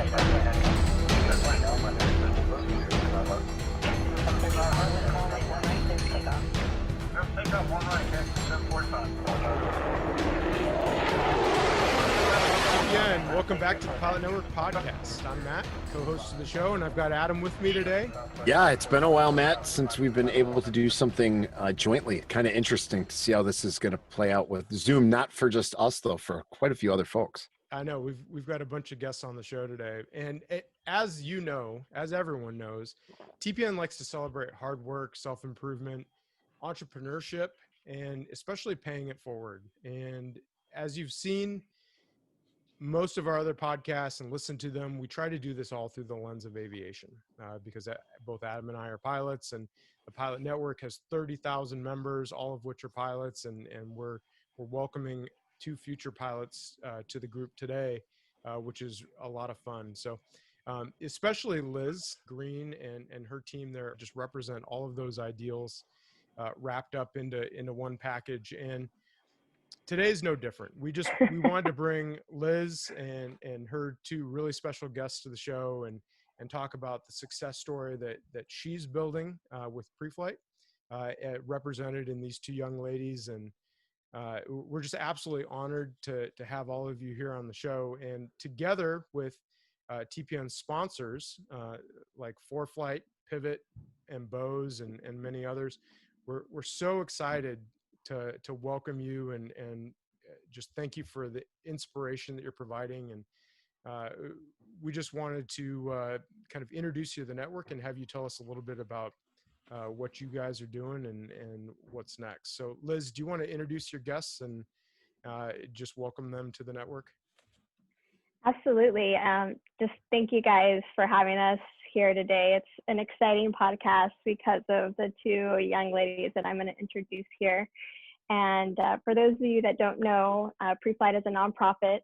Again, welcome back to the Pilot Network podcast. I'm Matt, co-host of the show, and I've got Adam with me today. Yeah, it's been a while, Matt, since we've been able to do something jointly. Kind of interesting to see how this is going to play out with Zoom, not for just us, though, for quite a few other folks. I know we've got a bunch of guests on the show today, and as you know, as everyone knows, TPN likes to celebrate hard work, self-improvement, entrepreneurship, and especially paying it forward. And as you've seen most of our other podcasts and listen to them, we try to do this all through the lens of aviation, because both Adam and I are pilots, and the Pilot Network has 30,000 members, all of which are pilots, and we're welcoming 2 future pilots to the group today, which is a lot of fun. So especially Liz Green and her team there just represent all of those ideals wrapped up into one package. And today's no different. We wanted to bring Liz and her 2 really special guests to the show and talk about the success story that she's building with PreFlight, represented in these 2 young ladies. And we're just absolutely honored to have all of you here on the show, and together with TPN sponsors like PreFlight, Pivot, and Bose, and many others. We're so excited to welcome you and just thank you for the inspiration that you're providing. And we just wanted to kind of introduce you to the network and have you tell us a little bit about what you guys are doing and what's next. So Liz, do you want to introduce your guests and just welcome them to the network? Absolutely. Just thank you guys for having us here today. It's an exciting podcast because of the 2 young ladies that I'm going to introduce here. And for those of you that don't know, PreFlight is a nonprofit,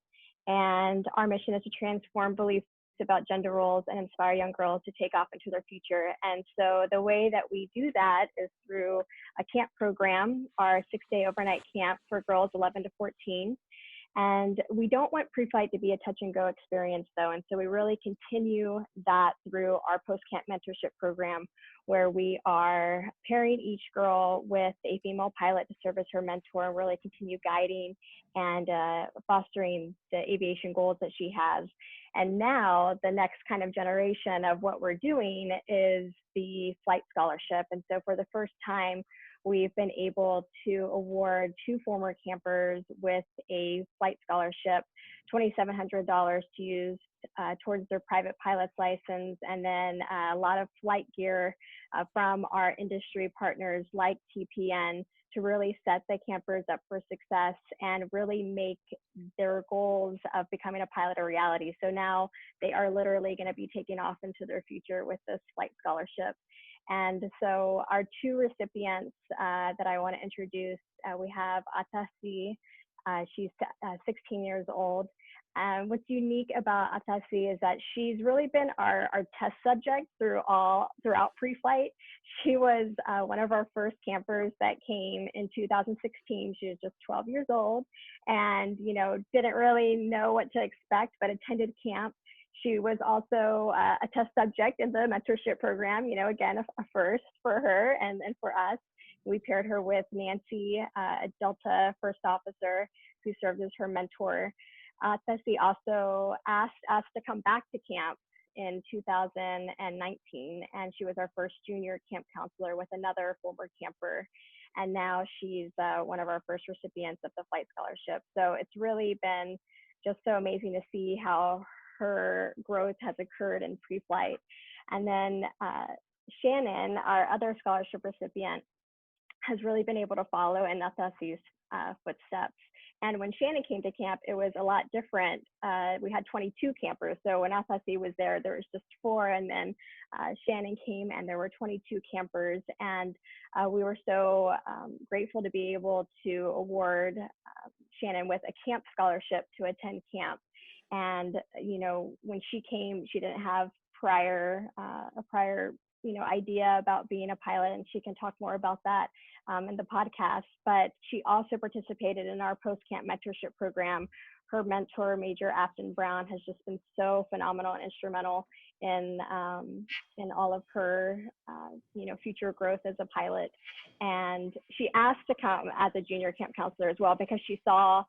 and our mission is to transform beliefs about gender roles and inspire young girls to take off into their future. And so the way that we do that is through a camp program, our 6-day overnight camp for girls 11 to 14. And we don't want PreFlight to be a touch and go experience, though. And so we really continue that through our post-camp mentorship program, where we are pairing each girl with a female pilot to serve as her mentor and really continue guiding and fostering the aviation goals that she has. And now the next kind of generation of what we're doing is the flight scholarship. And so for the first time, we've been able to award 2 former campers with a flight scholarship, $2,700 to use towards their private pilot's license, and then a lot of flight gear from our industry partners like TPN to really set the campers up for success and really make their goals of becoming a pilot a reality. So now they are literally going to be taking off into their future with this flight scholarship. And so our 2 recipients that I want to introduce, we have Atasi. She's 16 years old. What's unique about Atasi is that she's really been our test subject throughout PreFlight. She was one of our first campers that came in 2016. She was just 12 years old and, didn't really know what to expect, but attended camp. She was also a test subject in the mentorship program, again, a first for her and for us. We paired her with Nancy, a Delta first officer who served as her mentor. Tessie also asked us to come back to camp in 2019, and she was our first junior camp counselor with another former camper. And now she's one of our first recipients of the flight scholarship. So it's really been just so amazing to see how her growth has occurred in PreFlight. And then Shannon, our other scholarship recipient, has really been able to follow in Nathasi's footsteps. And when Shannon came to camp, it was a lot different. We had 22 campers. So when Nathasi was there was just 4. And then Shannon came and there were 22 campers. And we were so grateful to be able to award Shannon with a camp scholarship to attend camp. And, when she came, she didn't have a prior idea about being a pilot, and she can talk more about that in the podcast. But she also participated in our post-camp mentorship program, her mentor, Major Afton Brown, has just been so phenomenal and instrumental in all of her future growth as a pilot. And she asked to come as a junior camp counselor as well because she saw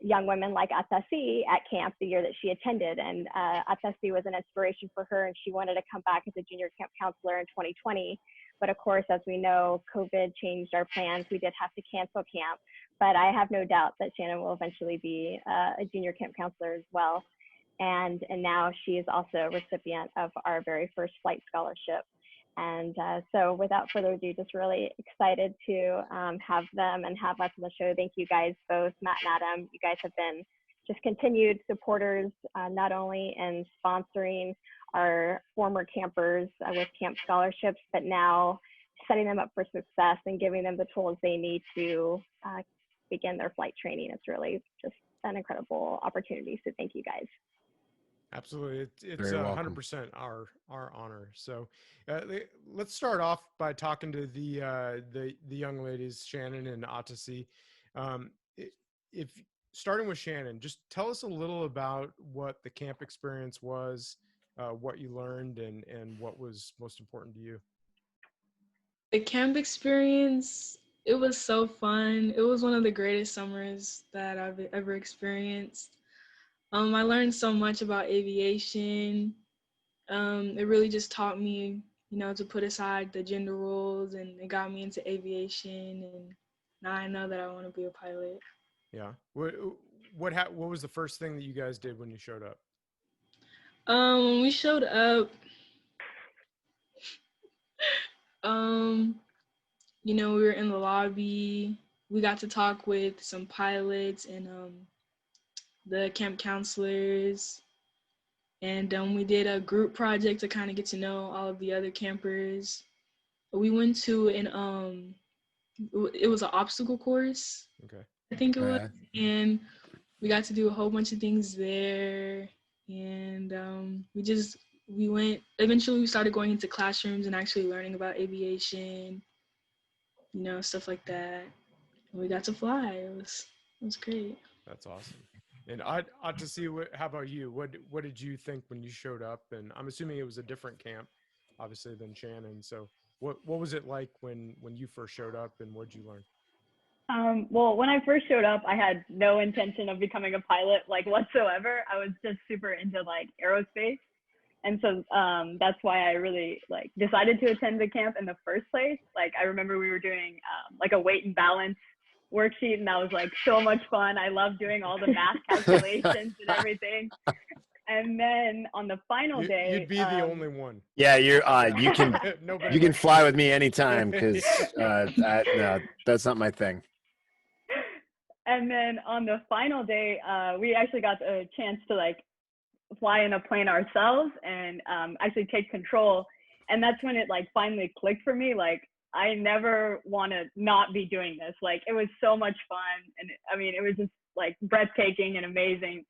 young women like Atasi at camp the year that she attended, and Atasi was an inspiration for her, and she wanted to come back as a junior camp counselor in 2020. But of course, as we know, COVID changed our plans. We did have to cancel camp, but I have no doubt that Shannon will eventually be a junior camp counselor as well. And now she is also a recipient of our very first flight scholarship. And so without further ado, just really excited to have them and have us on the show. Thank you guys both, Matt and Adam. You guys have been just continued supporters, not only in sponsoring our former campers with camp scholarships, but now setting them up for success and giving them the tools they need to begin their flight training. It's really just an incredible opportunity. So thank you guys. Absolutely. It's 100% our honor. So let's start off by talking to the young ladies, Shannon and Atasi. If starting with Shannon, just tell us a little about what the camp experience was, what you learned, and what was most important to you. The camp experience, it was so fun. It was one of the greatest summers that I've ever experienced. I learned so much about aviation. It really just taught me, to put aside the gender roles, and it got me into aviation. And now I know that I want to be a pilot. Yeah. What was the first thing that you guys did when you showed up? When we showed up, we were in the lobby. We got to talk with some pilots and the camp counselors, and we did a group project to kind of get to know all of the other campers. We went to it was an obstacle course. Okay. I think it was, and we got to do a whole bunch of things there, and eventually we started going into classrooms and actually learning about aviation, stuff like that. And we got to fly. It was great. That's awesome. And I'd to see how about you? What did you think when you showed up? And I'm assuming it was a different camp, obviously, than Shannon. So what was it like when you first showed up, and what did you learn? Well, when I first showed up, I had no intention of becoming a pilot, whatsoever. I was just super into aerospace. And so that's why I really decided to attend the camp in the first place. I remember we were doing a weight and balance worksheet, and that was so much fun. I loved doing all the math calculations and everything. And then on the final day, you'd be the only one. Yeah, you can fly with me anytime, because that's not my thing. And then on the final day, we actually got a chance to fly in a plane ourselves and actually take control. And that's when it finally clicked for me. I never want to not be doing this. It was so much fun. And it was just breathtaking and amazing.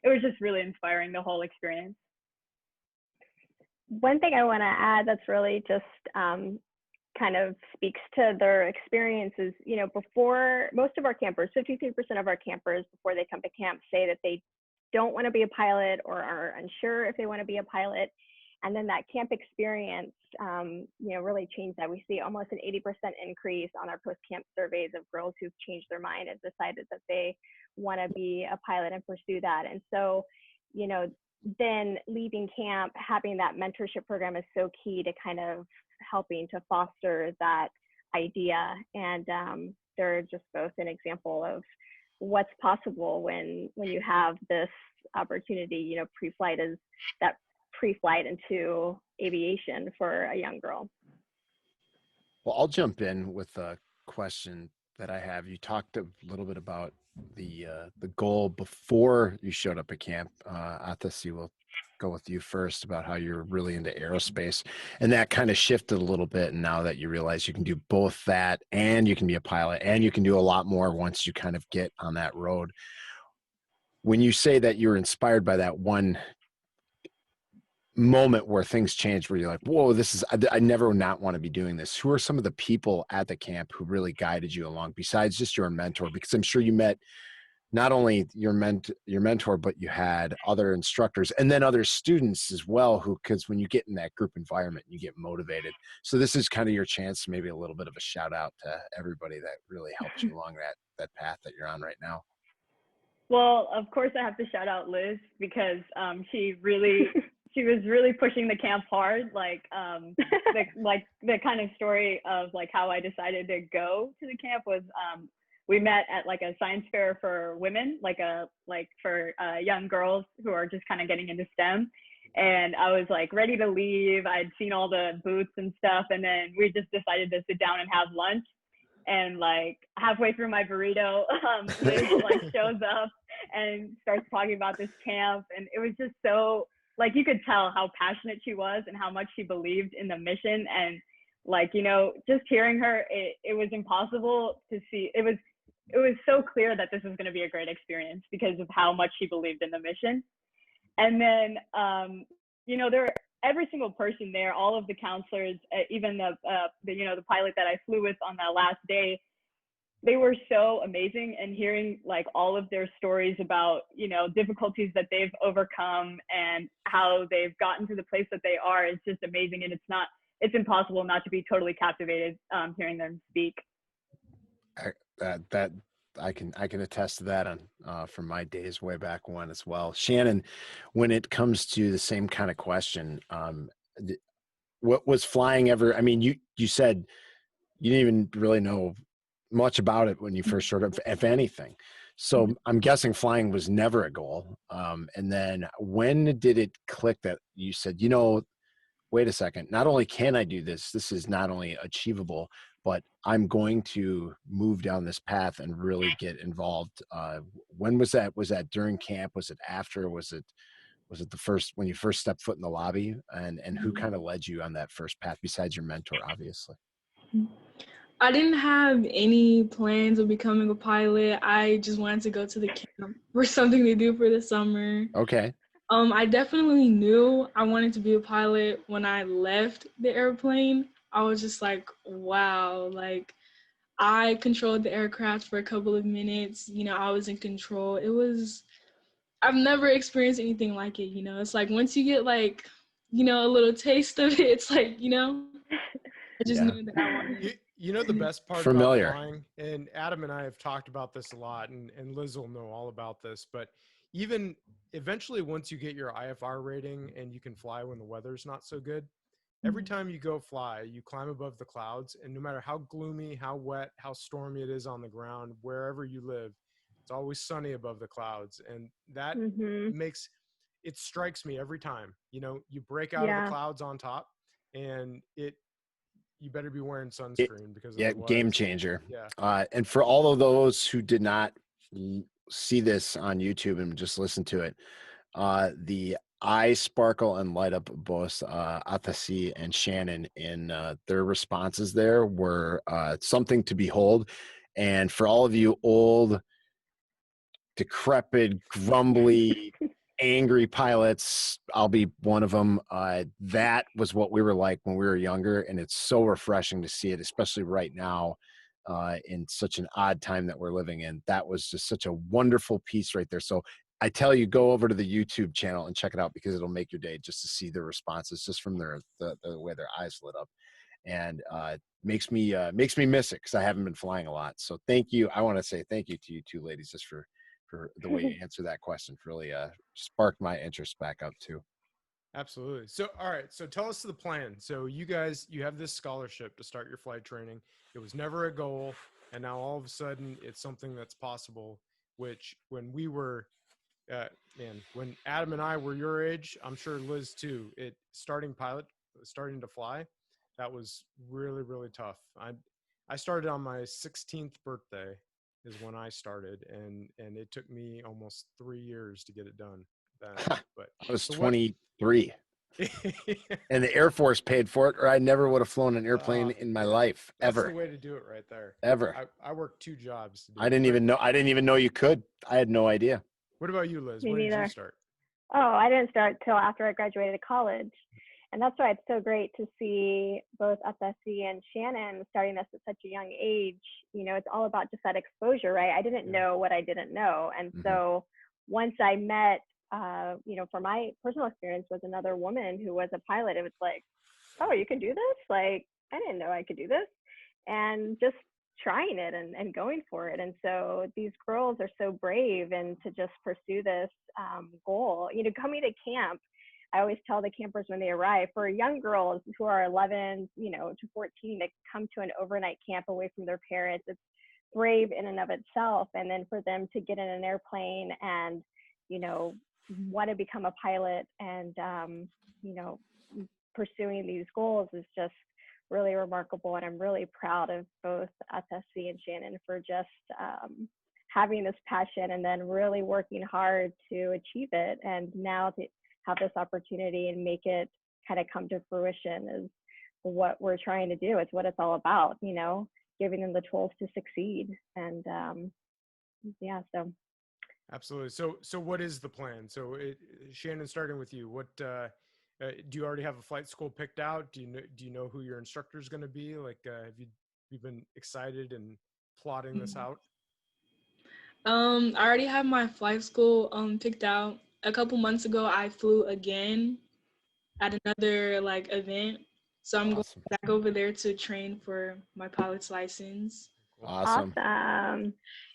It was just really inspiring, the whole experience. One thing I want to add that's really just kind of speaks to their experiences, before most of our campers, 53% of our campers before they come to camp say that they don't want to be a pilot or are unsure if they want to be a pilot. And then that camp experience, really changed that. We see almost an 80% increase on our post-camp surveys of girls who've changed their mind and decided that they want to be a pilot and pursue that. And so, then leaving camp, having that mentorship program is so key to kind of helping to foster that idea. And they're just both an example of what's possible when you have this opportunity. Pre-flight is that pre-flight into aviation for a young girl. Well, I'll jump in with a question that I have. You talked a little bit about the goal before you showed up at camp. Atasi, will go with you first about how you're really into aerospace, and that kind of shifted a little bit. And now that you realize you can do both that, and you can be a pilot, and you can do a lot more once you kind of get on that road. When you say that you're inspired by that one moment where things changed, where you're like, whoa, I never not want to be doing this. Who are some of the people at the camp who really guided you along besides just your mentor? Because I'm sure you met not only your mentor, but you had other instructors and then other students as well, because when you get in that group environment, you get motivated. So this is kind of your chance, maybe a little bit of a shout out to everybody that really helped you along that path that you're on right now. Well, of course I have to shout out Liz because she was really pushing the camp hard. Like the kind of story of like how I decided to go to the camp was we met at like a science fair for women, like for young girls who are just kind of getting into STEM. And I was like ready to leave. I'd seen all the booths and stuff, and then we just decided to sit down and have lunch. And like halfway through my burrito, Liz like shows up and starts talking about this camp, and it was just so like you could tell how passionate she was and how much she believed in the mission. And like, you know, just hearing her, it was impossible to see. It was so clear that this was going to be a great experience because of how much she believed in the mission. And then you know, every single person there, all of the counselors, even the pilot that I flew with on that last day, they were so amazing. And hearing like all of their stories about, you know, difficulties that they've overcome and how they've gotten to the place that they are is just amazing. And it's impossible not to be totally captivated hearing them speak. I can attest to that from my days way back when as well. Shannon, when it comes to the same kind of question, what was flying ever? I mean, you said you didn't even really know much about it when you first showed up, if anything. So I'm guessing flying was never a goal. And then when did it click that you said, you know, wait a second, not only can I do this, this is not only achievable, but I'm going to move down this path and really get involved. When was that? Was that during camp? Was it after? Was it the first, when you first stepped foot in the lobby? And who kind of led you on that first path besides your mentor, obviously? I didn't have any plans of becoming a pilot. I just wanted to go to the camp for something to do for the summer. Okay. I definitely knew I wanted to be a pilot when I left the airplane. I was just like, wow, like I controlled the aircraft for a couple of minutes. You know, I was in control. I've never experienced anything like it, you know. It's like once you get like, you know, a little taste of it, it's like, you know, I just knew that I wanted. You know, the best part Familiar. about flying, and Adam and I have talked about this a lot, and Liz will know all about this, but even eventually once you get your IFR rating and you can fly when the weather's not so good, every time you go fly, you climb above the clouds, and no matter how gloomy, how wet, how stormy it is on the ground, wherever you live, it's always sunny above the clouds. And that makes, it strikes me every time, you know, you break out of the clouds on top, and you better be wearing sunscreen because game changer. Yeah. And for all of those who did not see this on YouTube and just listen to it, the eye sparkle and light up both Athasi and Shannon in their responses there were something to behold. And for all of you old, decrepit, grumbly, angry pilots, I'll be one of them. That was what we were like when we were younger, and it's so refreshing to see it, especially right now in such an odd time that we're living in. That was just such a wonderful piece right there. So I tell you, go over to the YouTube channel and check it out because it'll make your day just to see the responses just from the way their eyes lit up, and makes me miss it because I haven't been flying a lot. So thank you. I want to say thank you to you two ladies just for the way you answer that question. Really sparked my interest back up too. Absolutely. So, all right. So tell us the plan. So you guys, you have this scholarship to start your flight training. It was never a goal. And now all of a sudden it's something that's possible, which when we were, when Adam and I were your age, I'm sure Liz too, starting to fly, that was really, really tough. I started on my 16th birthday is when I started, and it took me almost 3 years to get it done. But I was 23 and the Air Force paid for it, or I never would have flown an airplane in my life ever. That's the way to do it right there. Ever. I worked 2 jobs to do I didn't even know you could. I had no idea. What about you, Liz? Me When neither. did you start? Oh, I didn't start till after I graduated college. And that's why it's so great to see both FSC and Shannon starting this at such a young age. You know, it's all about just that exposure, right? I didn't know what I didn't know. And so once I met, you know, for my personal experience was another woman who was a pilot, it was like, oh, you can do this? Like, I didn't know I could do this. And just trying it and going for it. And so these girls are so brave and to just pursue this goal. You know, coming to camp, I always tell the campers when they arrive, for young girls who are 11, you know, to 14, to come to an overnight camp away from their parents, it's brave in and of itself. And then for them to get in an airplane and, you know, want to become a pilot and, you know, pursuing these goals is just really remarkable. And I'm really proud of both FSC and Shannon for just having this passion and then really working hard to achieve it. And now to have this opportunity and make it kind of come to fruition is what we're trying to do. It's what it's all about, you know, giving them the tools to succeed. And yeah, so. Absolutely. So what is the plan? So Shannon, starting with you, what, do you already have a flight school picked out? Do you know who your instructor is going to be? Like, have you been excited and plotting this out? I already have my flight school picked out. A couple months ago, I flew again at another like event, so I'm going back over there to train for my pilot's license. Awesome.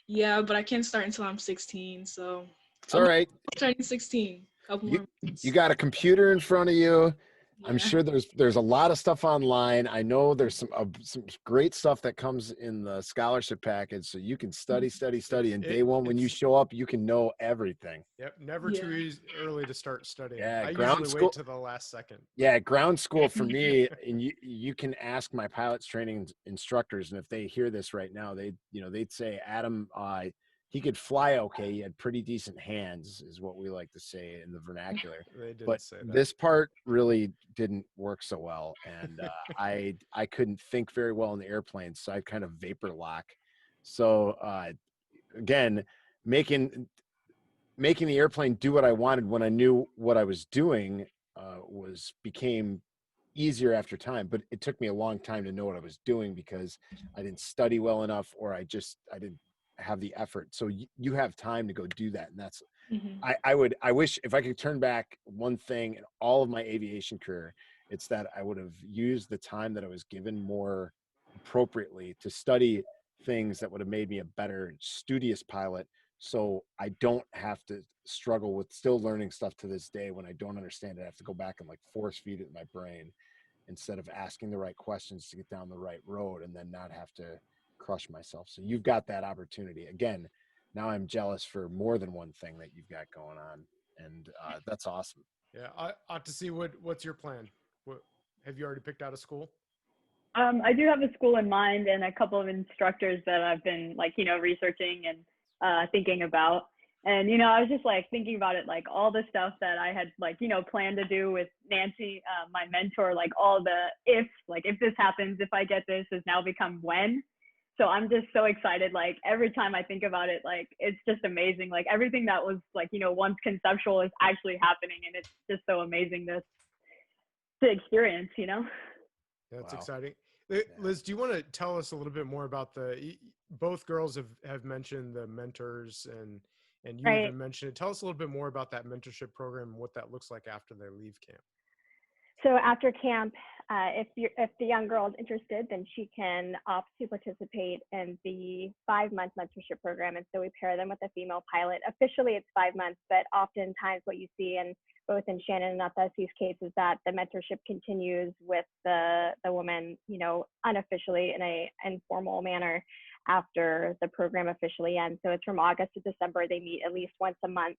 Yeah, but I can't start until I'm 16, so it's all right. I'm turning 16. Couple more months. You got a computer in front of you. I'm sure there's a lot of stuff online. I know there's some great stuff that comes in the scholarship package, so you can study. And day one, when you show up, you can know everything. Yep, never too early to start studying. Yeah, I usually wait to the last second. Yeah, ground school for me, and you can ask my pilot's training instructors, and if they hear this right now, they'd say, Adam, he could fly okay. He had pretty decent hands, is what we like to say in the vernacular. They didn't but say that. This part really didn't work so well, and I couldn't think very well in the airplane, so I kind of vapor lock. So again, making the airplane do what I wanted when I knew what I was doing became easier after time, but it took me a long time to know what I was doing because I didn't study well enough, or I didn't have the effort. So you have time to go do that. And that's, I wish if I could turn back one thing in all of my aviation career, it's that I would have used the time that I was given more appropriately to study things that would have made me a better studious pilot. So I don't have to struggle with still learning stuff to this day. When I don't understand it, I have to go back and like force feed it in my brain instead of asking the right questions to get down the right road and then not have to crush myself. So you've got that opportunity. Again, now I'm jealous for more than one thing that you've got going on. And that's awesome. Yeah. I ought to see what's your plan. Have you already picked out a school? I do have a school in mind and a couple of instructors that I've been researching and thinking about. And, I was just thinking about it, all the stuff that I had planned to do with Nancy, my mentor, all the ifs, if this happens, if I get this, has now become when. So I'm just so excited. Every time I think about it, it's just amazing. Everything that was once conceptual is actually happening. And it's just so amazing to experience, That's exciting. Liz, do you want to tell us a little bit more about both girls have mentioned the mentors and you even mentioned it. Tell us a little bit more about that mentorship program and what that looks like after they leave camp. So after camp, if the young girl is interested, then she can opt to participate in the 5-month mentorship program. And so we pair them with a female pilot. Officially, it's 5 months, but oftentimes what you see both in Shannon and Athes's case is that the mentorship continues with the woman, unofficially in a informal manner after the program officially ends. So it's from August to December. They meet at least once a month.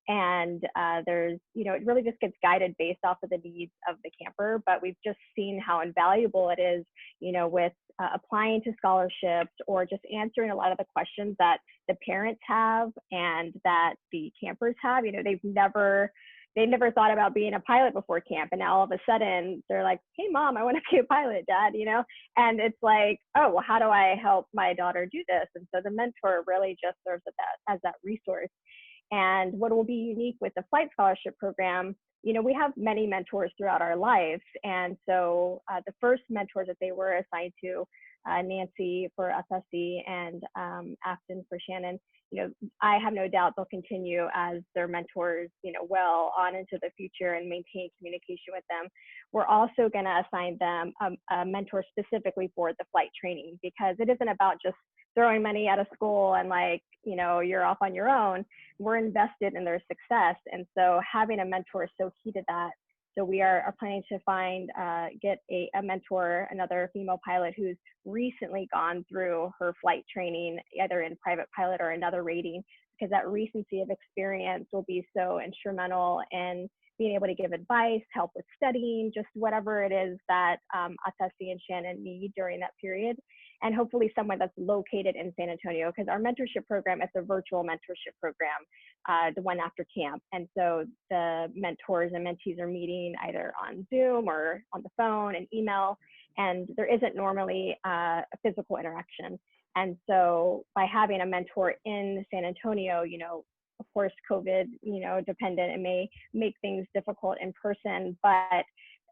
And there's, it really just gets guided based off of the needs of the camper. But we've just seen how invaluable it is, with applying to scholarships or just answering a lot of the questions that the parents have and that the campers have. They never thought about being a pilot before camp. And now all of a sudden they're like, hey, Mom, I want to be a pilot, Dad, And it's like, oh, well, how do I help my daughter do this? And so the mentor really just serves as that resource. And what will be unique with the flight scholarship program, we have many mentors throughout our lives. And so the first mentors that they were assigned to, Nancy for FSC and Afton for Shannon, I have no doubt they'll continue as their mentors, well on into the future and maintain communication with them. We're also going to assign them a mentor specifically for the flight training, because it isn't about just throwing money at a school and you're off on your own. We're invested in their success. And so having a mentor is so key to that. So we are planning to get a mentor, another female pilot who's recently gone through her flight training, either in private pilot or another rating, because that recency of experience will be so instrumental in being able to give advice, help with studying, just whatever it is that Atesi and Shannon need during that period. And hopefully someone that's located in San Antonio, because our mentorship program is a virtual mentorship program, the one after camp. And so the mentors and mentees are meeting either on Zoom or on the phone and email, and there isn't normally a physical interaction. And so by having a mentor in San Antonio, of course, COVID, dependent, it may make things difficult in person, but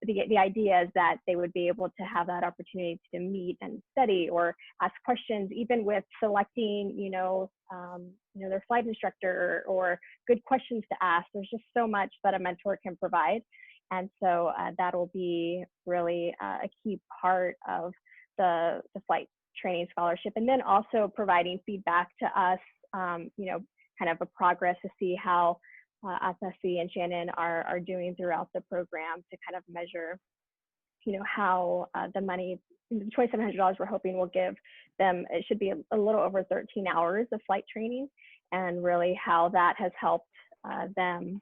the idea is that they would be able to have that opportunity to meet and study or ask questions, even with selecting, their flight instructor, or good questions to ask. There's just so much that a mentor can provide. And so that'll be really a key part of the flight training scholarship. And then also providing feedback to us, kind of a progress to see how Atesi and Shannon are doing throughout the program, to kind of measure, how the money, the $2,700 we're hoping will give them, it should be a little over 13 hours of flight training, and really how that has helped them,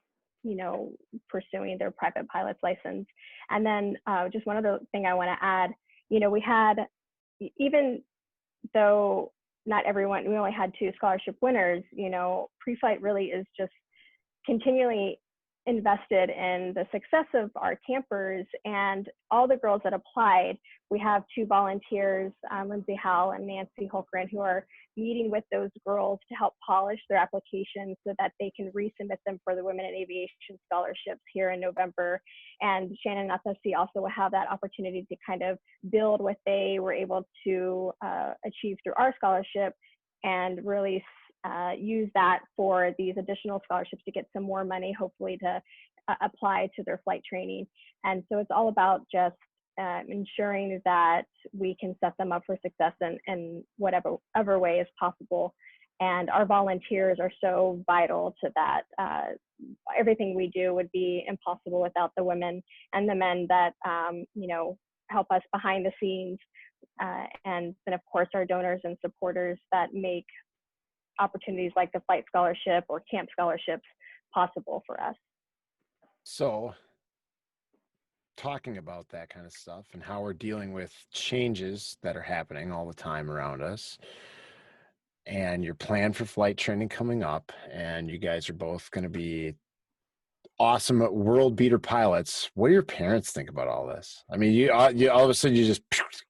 pursuing their private pilot's license. And then just one other thing I want to add, we had, even though not everyone, we only had 2 scholarship winners, PreFlight really is just continually invested in the success of our campers, and all the girls that applied. We have 2 volunteers, Lindsay Howell and Nancy Holgren, who are meeting with those girls to help polish their applications so that they can resubmit them for the Women in Aviation scholarships here in November. And Shannon and Atesi also will have that opportunity to kind of build what they were able to achieve through our scholarship, and really use that for these additional scholarships to get some more money, hopefully to apply to their flight training. And so it's all about just ensuring that we can set them up for success in whatever way is possible. And our volunteers are so vital to that. Everything we do would be impossible without the women and the men that, help us behind the scenes. And then of course our donors and supporters that make opportunities like the flight scholarship or camp scholarships possible for us. So talking about that kind of stuff and how we're dealing with changes that are happening all the time around us, and your plan for flight training coming up, and you guys are both going to be awesome world beater pilots. What do your parents think about all this? I mean, you all of a sudden you just,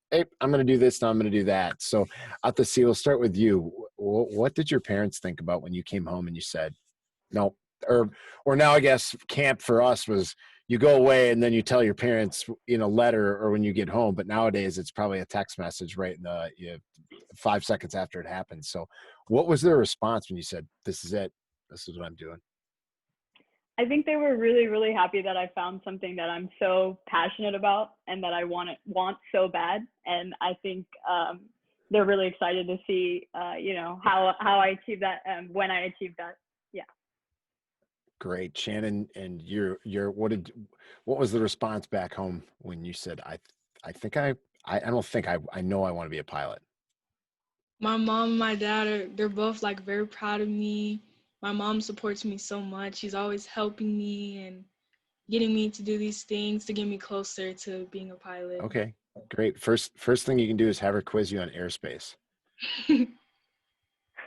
hey, I'm going to do this, now I'm going to do that. So Atesi, we'll start with you. What did your parents think about when you came home and you said, no, or now I guess camp for us was you go away and then you tell your parents in a letter or when you get home, but nowadays it's probably a text message right in the 5 seconds after it happens. So what was their response when you said, this is it, this is what I'm doing? I think they were really, really happy that I found something that I'm so passionate about and that I want so bad. And I think they're really excited to see, how I achieve that and when I achieve that. Yeah. Great. Shannon, and what was the response back home when you said, I know I want to be a pilot? My mom and my dad they're both like very proud of me. My mom supports me so much. She's always helping me and getting me to do these things to get me closer to being a pilot. Okay, great. First thing you can do is have her quiz you on airspace. And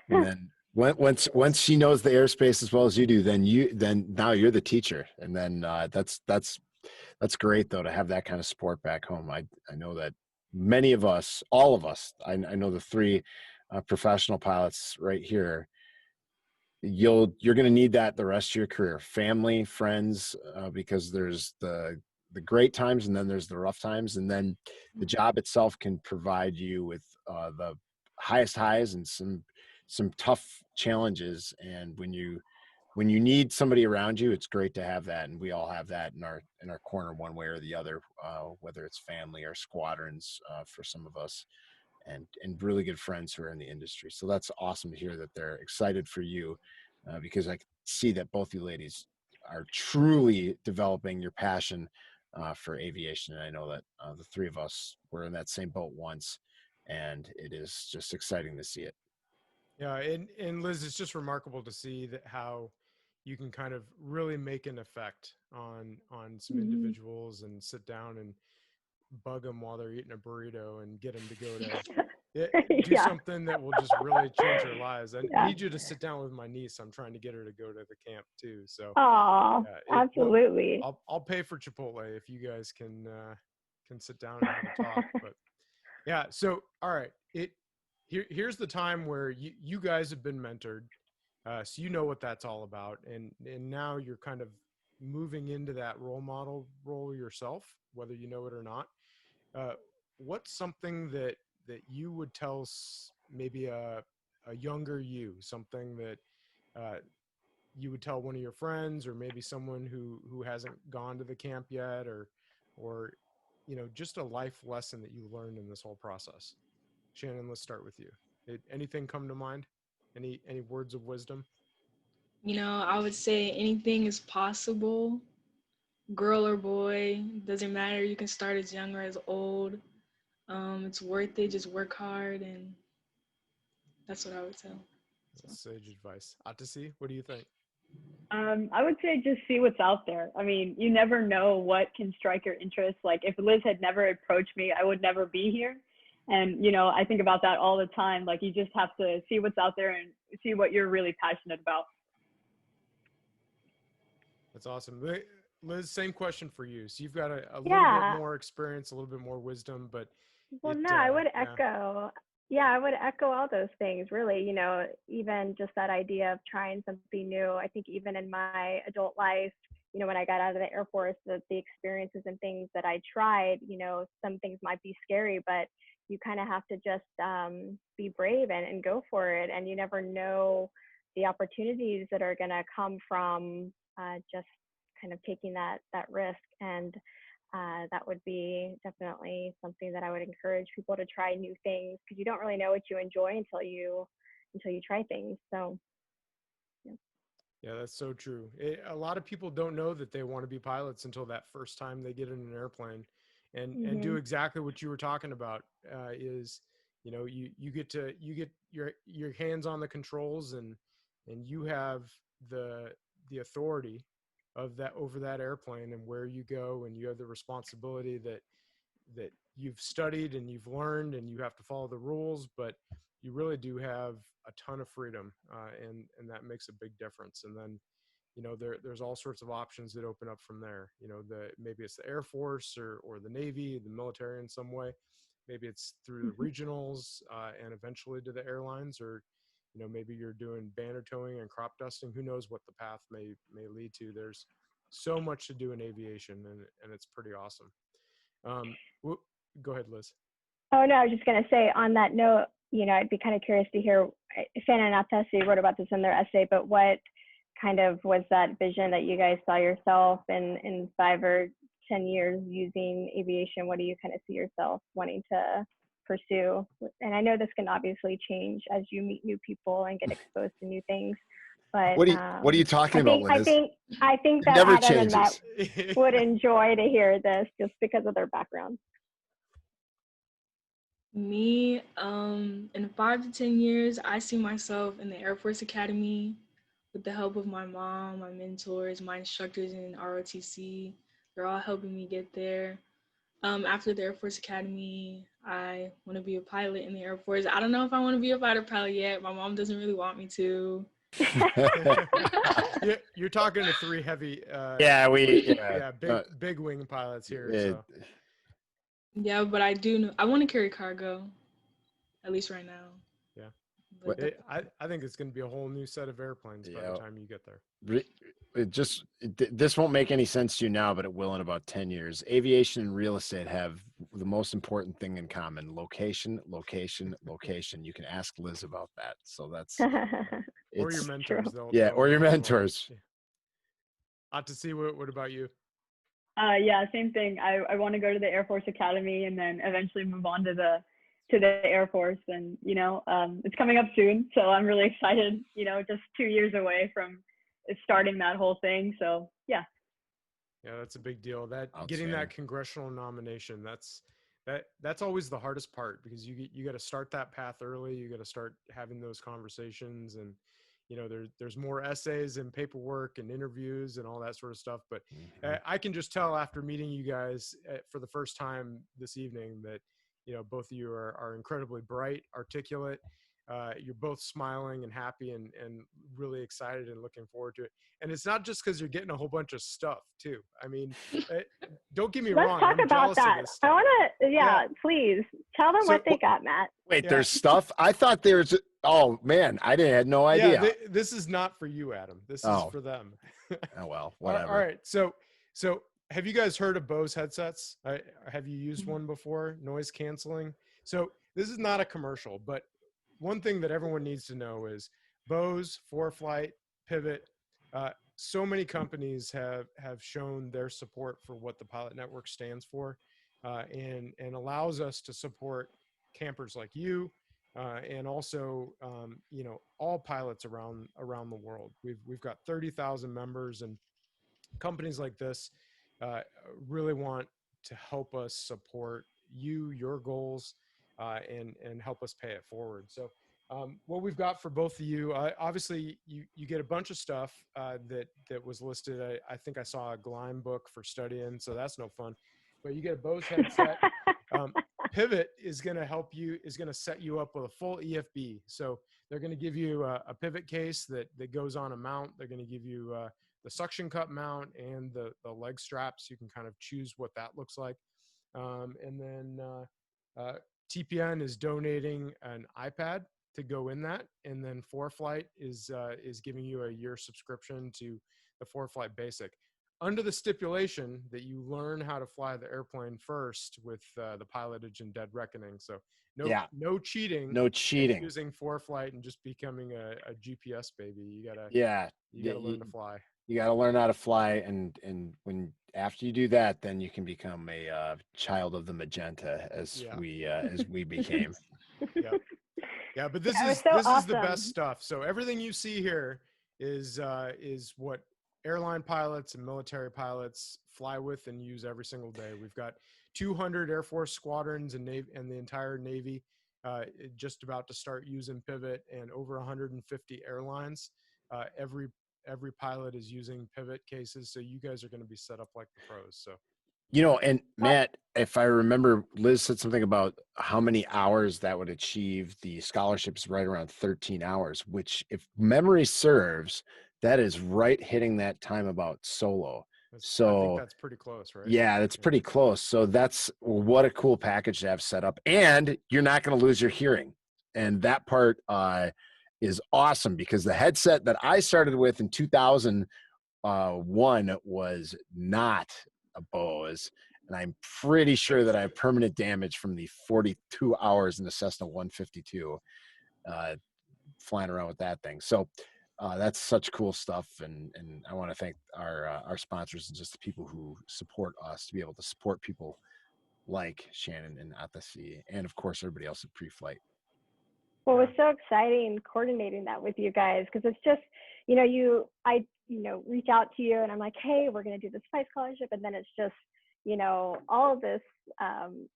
then once she knows the airspace as well as you do, then now you're the teacher. And then that's great though, to have that kind of support back home. I know that many of us, all of us, I know the 3 professional pilots right here, you're going to need that the rest of your career. Family, friends, because there's the great times and then there's the rough times, and then the job itself can provide you with the highest highs and some tough challenges. And when you need somebody around you, it's great to have that, and we all have that in our corner one way or the other, whether it's family or squadrons for some of us, and really good friends who are in the industry. So that's awesome to hear that they're excited for you, because I can see that both you ladies are truly developing your passion for aviation. And I know that the three of us were in that same boat once, and it is just exciting to see it. Yeah, and Liz, it's just remarkable to see that how you can kind of really make an effect on some individuals and sit down and bug them while they're eating a burrito and get them to go to do something that will just really change their lives. I need you to sit down with my niece. I'm trying to get her to go to the camp too. So, absolutely. I'll pay for Chipotle if you guys can sit down and have a talk. But yeah, so all right, here's the time where you guys have been mentored, so you know what that's all about, and now you're kind of moving into that role model role yourself, whether you know it or not. What's something that you would tell maybe a younger you, something that you would tell one of your friends, or maybe someone who hasn't gone to the camp yet, or just a life lesson that you learned in this whole process? Shannon, let's start with you. Anything come to mind? Any words of wisdom? I would say anything is possible. Girl or boy, doesn't matter. You can start as young or as old. It's worth it. Just work hard, and that's what I would tell. That's sage advice. Atasi, what do you think? I would say just see what's out there. I mean, you never know what can strike your interest. Like if Liz had never approached me, I would never be here. And, I think about that all the time. Like you just have to see what's out there and see what you're really passionate about. That's awesome. Liz, same question for you. So you've got a little bit more experience, a little bit more wisdom, but I would echo. Yeah, I would echo all those things, really. Even just that idea of trying something new. I think even in my adult life, when I got out of the Air Force, the experiences and things that I tried, some things might be scary, but you kind of have to just be brave and go for it. And you never know the opportunities that are going to come from just kind of taking that risk. And that would be definitely something that I would encourage people to try new things, because you don't really know what you enjoy until you try things. So yeah, that's so true. A lot of people don't know that they want to be pilots until that first time they get in an airplane and do exactly what you were talking about. You get your hands on the controls, and you have the authority of that over that airplane and where you go, and you have the responsibility that you've studied and you've learned, and you have to follow the rules, but you really do have a ton of freedom, and that makes a big difference. And then there's all sorts of options that open up from there. Maybe it's the Air Force or the Navy, the military in some way. Maybe it's through the regionals, and eventually to the airlines, or maybe you're doing banner towing and crop dusting. Who knows what the path may lead to? There's so much to do in aviation, and it's pretty awesome. Go ahead, Liz. Oh no, I was just gonna say on that note, I'd be kind of curious to hear. Shannon and Atesi wrote about this in their essay, but what kind of was that vision that you guys saw yourself in 5 or 10 years using aviation? What do you kind of see yourself wanting to pursue? And I know this can obviously change as you meet new people and get exposed to new things. But what are you talking about, Liz? I think that never Adam changes. and Matt would enjoy to hear this just because of their background. Me, in 5 to 10 years, I see myself in the Air Force Academy with the help of my mom, my mentors, my instructors in ROTC. They're all helping me get there. After the Air Force Academy, I want to be a pilot in the Air Force. I don't know if I want to be a fighter pilot yet. My mom doesn't really want me to. You're talking to 3 heavy big wing pilots here. So. Yeah, but I do know I want to carry cargo, at least right now. Yeah. But I think it's going to be a whole new set of airplanes by the time you get there. This won't make any sense to you now, but it will in about 10 years. Aviation and real estate have the most important thing in common: location, location, location. You can ask Liz about that. So that's or your mentors. Or your they'll mentors. Out to see. What about you? Yeah, same thing. I want to go to the Air Force Academy and then eventually move on to the Air Force. And, it's coming up soon. So I'm really excited, just 2 years away from starting that whole thing. So yeah. Yeah, that's a big deal. Getting that congressional nomination, that's always the hardest part, because you got to start that path early. You got to start having those conversations, and there's more essays and paperwork and interviews and all that sort of stuff. But I can just tell after meeting you guys for the first time this evening that both of you are incredibly bright, articulate. You're both smiling and happy and really excited and looking forward to it. And it's not just because you're getting a whole bunch of stuff too. I mean, don't get me wrong. Let's talk about that. I want to, please tell them what they got, Matt. Wait, there's stuff? I thought there's, oh man, I had no idea. Yeah, this is not for you, Adam. This is for them. Oh, well, whatever. All right. So have you guys heard of Bose headsets? Have you used one before? Noise canceling. So this is not a commercial, but one thing that everyone needs to know is Bose, PreFlight, Pivot, so many companies have shown their support for what the Pilot Network stands for, and allows us to support campers like you, and also all pilots around the world. We've got 30,000 members, and companies like this really want to help us support your goals, and help us pay it forward. So what we've got for both of you, obviously you get a bunch of stuff that was listed. I think I saw a Gleim book for studying, so that's no fun. But you get a Bose headset. Pivot is going to set you up with a full EFB. So they're going to give you a pivot case that goes on a mount. They're going to give you the suction cup mount and the leg straps. You can kind of choose what that looks like. And then TPN is donating an iPad to go in that, and then PreFlight is giving you a year subscription to the PreFlight Basic, under the stipulation that you learn how to fly the airplane first with the pilotage and dead reckoning. So no cheating. No cheating. Using PreFlight and just becoming a GPS baby. You gotta learn to fly. You got to learn how to fly, and after you do that, then you can become a child of the magenta, as we became. Yeah, but this is the best stuff. So everything you see here is what airline pilots and military pilots fly with and use every single day. We've got 200 Air Force squadrons and the entire Navy just about to start using Pivot, and over 150 airlines. Every pilot is using Pivot cases, so you guys are going to be set up like the pros. So, and Matt, if I remember, Liz said something about how many hours that would achieve. The scholarship's right around 13 hours, which, if memory serves, that is right hitting that time about solo. I think that's pretty close, right? Yeah, that's pretty close. So what a cool package to have set up, and you're not going to lose your hearing. And that part is awesome, because the headset that I started with in 2001 was not a Bose, and I'm pretty sure that I have permanent damage from the 42 hours in the Cessna 152 flying around with that thing. So that's such cool stuff, and I want to thank our sponsors and just the people who support us to be able to support people like Shannon and At the Sea, and of course everybody else at PreFlight. Well, it was so exciting coordinating that with you guys, because it's just, I reach out to you and I'm like, hey, we're going to do this flight scholarship. And then it's just, all of this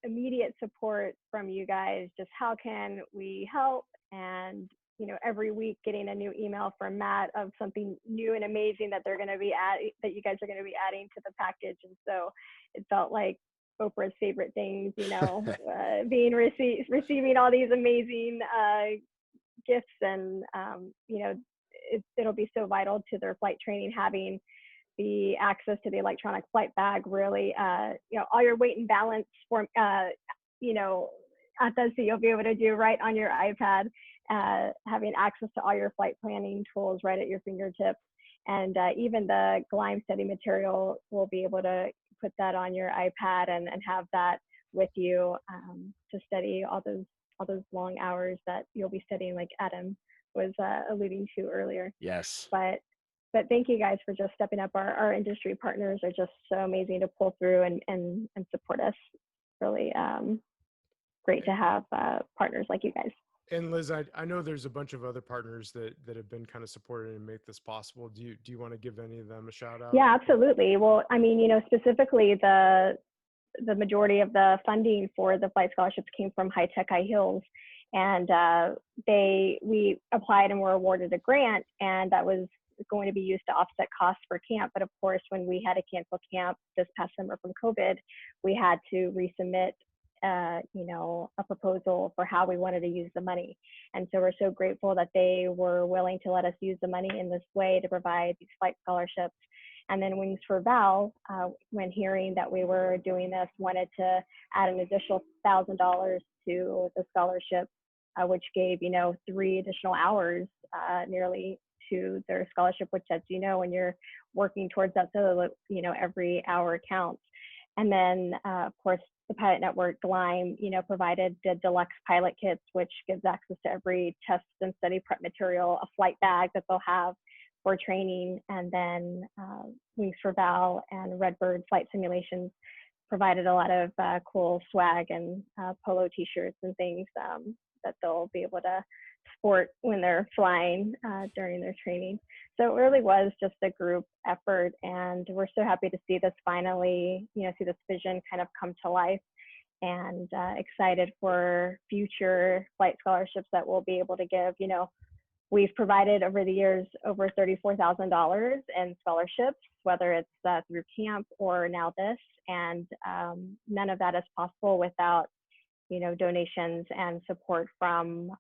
immediate support from you guys. Just how can we help? And, every week getting a new email from Matt of something new and amazing that they're going to be that you guys are going to be adding to the package. And so it felt like Oprah's favorite things, receiving all these amazing gifts, and it'll be so vital to their flight training, having the access to the electronic flight bag. Really, all your weight and balance at the sea you'll be able to do right on your iPad, having access to all your flight planning tools right at your fingertips. And even the Gleim study material, will be able to put that on your iPad and have that with you to study all those long hours that you'll be studying, like Adam was alluding to earlier. Yes. But thank you guys for just stepping up. Our industry partners are just so amazing to pull through and support us. Really great to have partners like you guys. And Liz, I know there's a bunch of other partners that have been kind of supported and make this possible. Do you want to give any of them a shout out? Yeah, absolutely. Well, I mean, specifically the majority of the funding for the flight scholarships came from High Tech High Heels, and we applied and were awarded a grant, and that was going to be used to offset costs for camp. But of course, when we had to cancel camp this past summer from COVID, we had to resubmit a proposal for how we wanted to use the money. And so we're so grateful that they were willing to let us use the money in this way to provide these flight scholarships. And then Wings for Val, when hearing that we were doing this, wanted to add an additional $1,000 to the scholarship, which gave 3 additional hours nearly to their scholarship, which, as you know, when you're working towards that solo, every hour counts. And then, of course, the Pilot Network, Gleim, provided the deluxe pilot kits, which gives access to every test and study prep material, a flight bag that they'll have for training, and then Wings for Val and Redbird Flight Simulations provided a lot of cool swag and polo t-shirts and things that they'll be able to sport when they're flying during their training. So it really was just a group effort, and we're so happy to see this finally, see this vision kind of come to life, and excited for future flight scholarships that we'll be able to give. We've provided over the years over $34,000 in scholarships, whether it's through camp or now this, and none of that is possible without donations and support from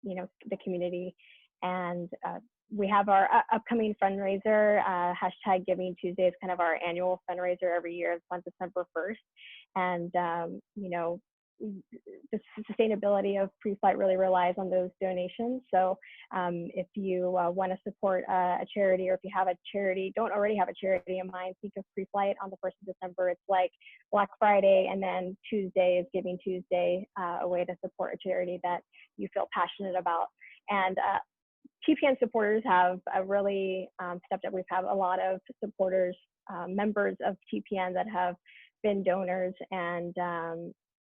the community. And we have our upcoming fundraiser, hashtag Giving Tuesday is kind of our annual fundraiser every year. It's on December 1st. And, the sustainability of PreFlight really relies on those donations. So if you want to support a charity, or if you have a charity, don't already have a charity in mind, think of PreFlight on the 1st of December. It's like Black Friday, and then Tuesday is Giving Tuesday, a way to support a charity that you feel passionate about. And TPN supporters have really stepped up. We've had a lot of supporters, members of TPN that have been donors, and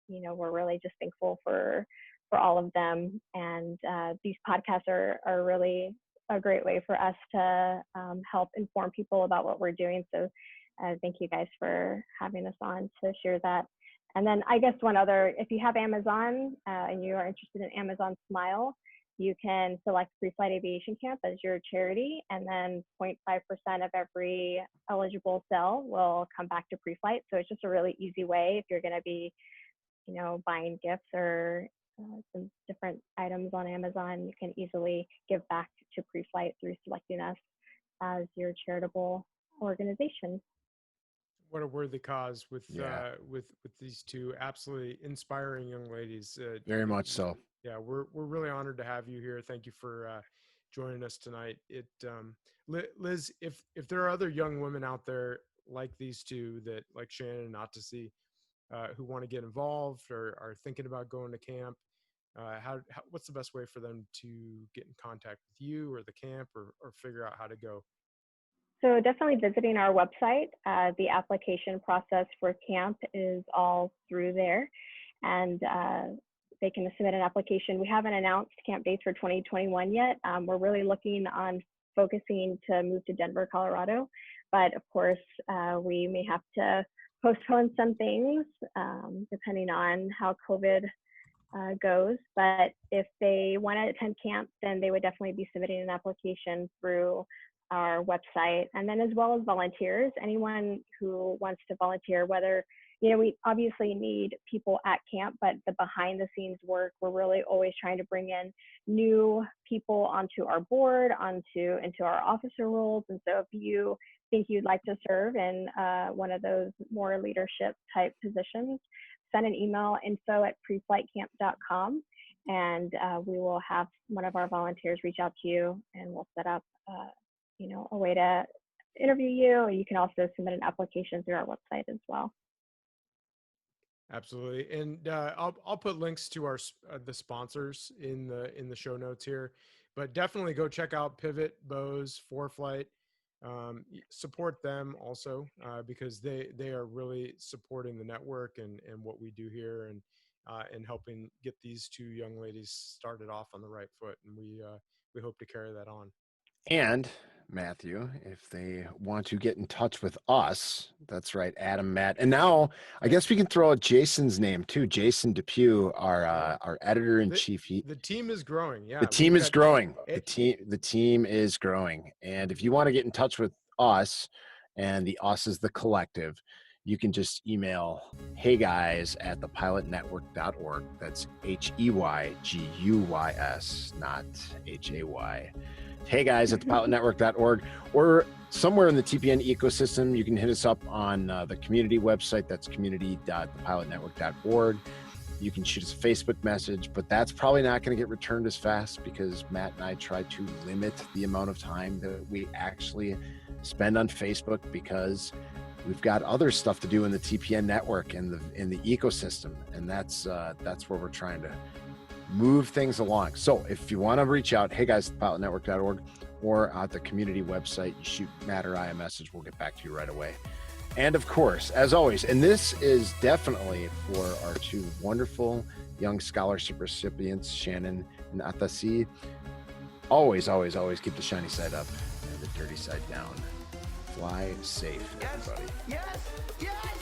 we're really just thankful for all of them. And these podcasts are really a great way for us to help inform people about what we're doing. So thank you guys for having us on to share that. And then I guess one other, if you have Amazon and you are interested in Amazon Smile, you can select PreFlight Aviation Camp as your charity, and then 0.5% of every eligible sale will come back to PreFlight. So it's just a really easy way if you're going to be buying gifts or some different items on Amazon, you can easily give back to PreFlight through selecting us as your charitable organization. What a worthy cause with these two absolutely inspiring young ladies. Very much so. Yeah, we're really honored to have you here. Thank you for joining us tonight. Liz, if there are other young women out there like these two, that like Shannon and Odyssey, who want to get involved or are thinking about going to camp, what's the best way for them to get in contact with you or the camp, or figure out how to go? So definitely visiting our website. The application process for camp is all through there, and they can submit an application. We haven't announced camp dates for 2021 yet. We're really looking on focusing to move to Denver, Colorado, but of course we may have to postpone some things depending on how COVID goes. But if they want to attend camp, then they would definitely be submitting an application through our website. And then as well as volunteers, anyone who wants to volunteer, whether, we obviously need people at camp, but the behind the scenes work, we're really always trying to bring in new people onto our board, into our officer roles. And so if you think you'd like to serve in one of those more leadership type positions, send an email, info@preflightcamp.com, and we will have one of our volunteers reach out to you, and we'll set up, a way to interview you. You can also submit an application through our website as well. Absolutely, and I'll put links to our the sponsors in the show notes here, but definitely go check out Pivot, Bose, PreFlight. Support them also because they are really supporting the network and what we do here, and helping get these two young ladies started off on the right foot, and we hope to carry that on. And Matthew, if they want to get in touch with us, that's right, Adam, Matt, and now I guess we can throw out Jason's name too. Jason Depew, our editor in chief. The team is growing. Yeah, the team is growing. The team is growing. And if you want to get in touch with us, and the us is the collective, you can just email heyguys@thepilotnetwork.org. That's HEYGUYS, not HAY. heyguys@thepilotnetwork.org, or somewhere in the TPN ecosystem. You can hit us up on the community website. That's community.thepilotnetwork.org. You can shoot us a Facebook message, but that's probably not going to get returned as fast because Matt and I try to limit the amount of time that we actually spend on Facebook, because we've got other stuff to do in the TPN network and in the ecosystem, and that's where we're trying to move things along. So if you want to reach out, heyguys@thepilotnetwork.org, or at the community website, you shoot Matt or I a message, we'll get back to you right away. And of course, as always, and this is definitely for our two wonderful young scholarship recipients, Shannon and Atasi, always, always, always keep the shiny side up and the dirty side down. Fly safe, everybody. Yes, yes,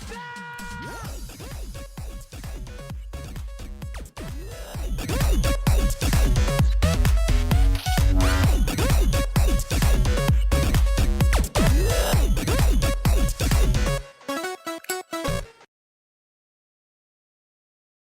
yes!